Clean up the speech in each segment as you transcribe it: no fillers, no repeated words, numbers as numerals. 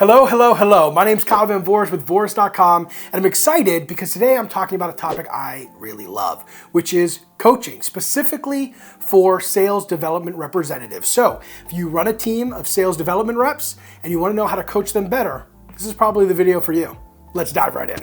Hello, hello, hello. My name's Kyle Van Voors with Voors.com, and I'm excited because today I'm talking about a topic I really love, which is coaching, specifically for sales development representatives. So if you run a team of sales development reps and you want to know how to coach them better, this is probably the video for you. Let's dive right in.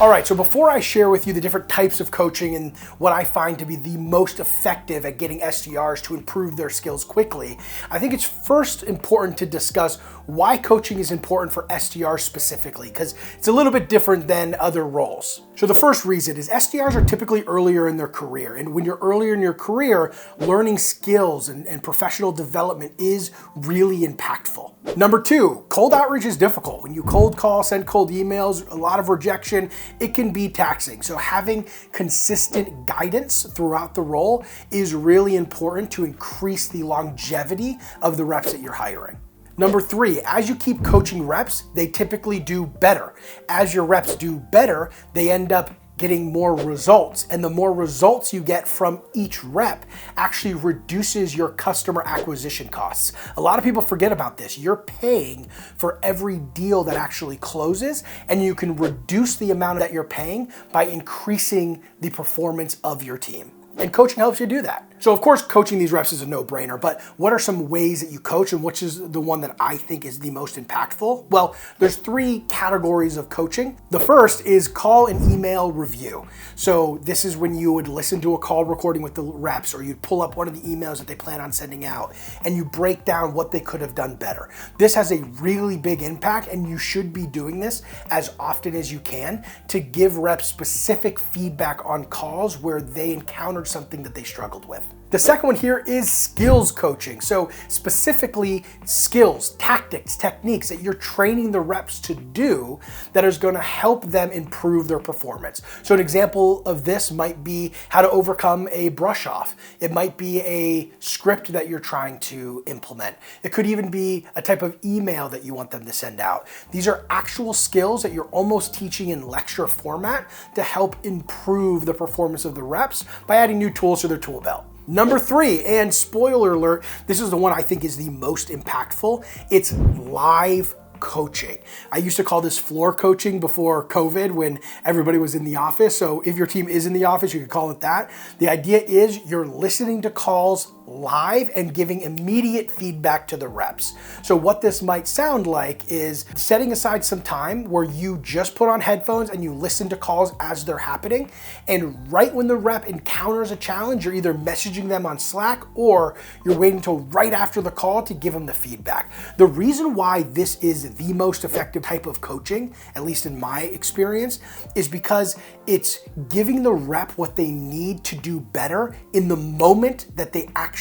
All right, so before I share with you the different types of coaching and what I find to be the most effective at getting SDRs to improve their skills quickly, I think it's first important to discuss why coaching is important for SDRs specifically, because it's a little bit different than other roles. So the first reason is SDRs are typically earlier in their career, and when you're earlier in your career, learning skills and professional development is really impactful. Number two, cold outreach is difficult. When you cold call, send cold emails, a lot of rejection, it can be taxing. So having consistent guidance throughout the role is really important to increase the longevity of the reps that you're hiring. Number three, as you keep coaching reps, they typically do better. As your reps do better, they end up getting more results. And the more results you get from each rep actually reduces your customer acquisition costs. A lot of people forget about this. You're paying for every deal that actually closes, and you can reduce the amount that you're paying by increasing the performance of your team. And coaching helps you do that. So of course, coaching these reps is a no-brainer, but what are some ways that you coach, and which is the one that I think is the most impactful? Well, there's three categories of coaching. The first is call and email review. So this is when you would listen to a call recording with the reps, or you'd pull up one of the emails that they plan on sending out, and you break down what they could have done better. This has a really big impact, and you should be doing this as often as you can to give reps specific feedback on calls where they encountered something that they struggled with. The second one here is skills coaching. So specifically skills, tactics, techniques that you're training the reps to do that is going to help them improve their performance. So an example of this might be how to overcome a brush off. It might be a script that you're trying to implement. It could even be a type of email that you want them to send out. These are actual skills that you're almost teaching in lecture format to help improve the performance of the reps by adding new tools to their tool belt. Number three, and spoiler alert, this is the one I think is the most impactful. It's live coaching. I used to call this floor coaching before COVID when everybody was in the office. So if your team is in the office, you could call it that. The idea is you're listening to calls live and giving immediate feedback to the reps. So what this might sound like is setting aside some time where you just put on headphones and you listen to calls as they're happening. And right when the rep encounters a challenge, you're either messaging them on Slack or you're waiting until right after the call to give them the feedback. The reason why this is the most effective type of coaching, at least in my experience, is because it's giving the rep what they need to do better in the moment that they actually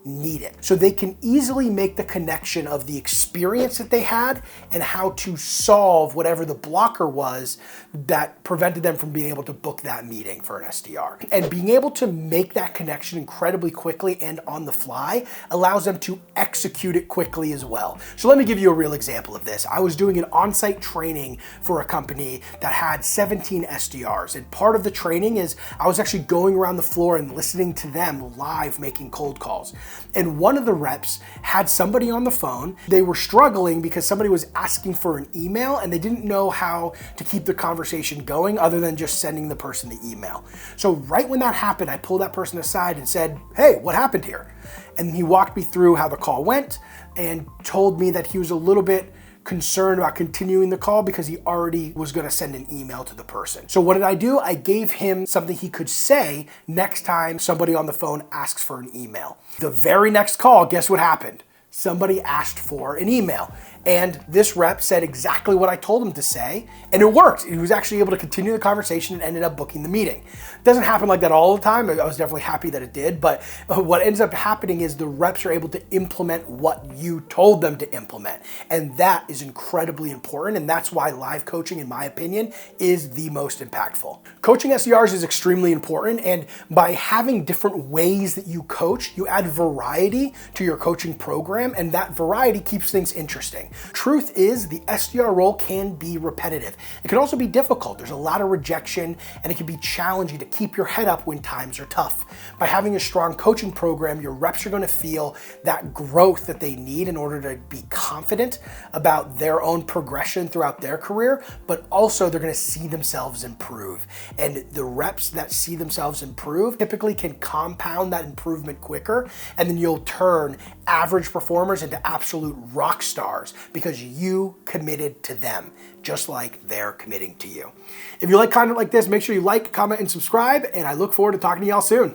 need it. So they can easily make the connection of the experience that they had and how to solve whatever the blocker was that prevented them from being able to book that meeting for an SDR. And being able to make that connection incredibly quickly and on the fly allows them to execute it quickly as well. So let me give you a real example of this. I was doing an on-site training for a company that had 17 SDRs, and part of the training is I was actually going around the floor and listening to them live making cold calls. And one of the reps had somebody on the phone. They were struggling because somebody was asking for an email and they didn't know how to keep the conversation going other than just sending the person the email. So right when that happened, I pulled that person aside and said, "Hey, what happened here?" And he walked me through how the call went and told me that he was a little bit concerned about continuing the call because he already was going to send an email to the person. So what did I do? I gave him something he could say next time somebody on the phone asks for an email. The very next call, guess what happened? Somebody asked for an email. And this rep said exactly what I told him to say, and it worked. He was actually able to continue the conversation and ended up booking the meeting. It doesn't happen like that all the time. I was definitely happy that it did, but what ends up happening is the reps are able to implement what you told them to implement. And that is incredibly important, and that's why live coaching, in my opinion, is the most impactful. Coaching SDRs is extremely important, and by having different ways that you coach, you add variety to your coaching program, and that variety keeps things interesting. Truth is, the SDR role can be repetitive. It can also be difficult. There's a lot of rejection, and it can be challenging to keep your head up when times are tough. By having a strong coaching program, your reps are going to feel that growth that they need in order to be confident about their own progression throughout their career, but also they're going to see themselves improve. And the reps that see themselves improve typically can compound that improvement quicker, and then you'll turn average performers into absolute rock stars because you committed to them, just like they're committing to you. If you like content like this, make sure you like, comment, and subscribe, and I look forward to talking to y'all soon.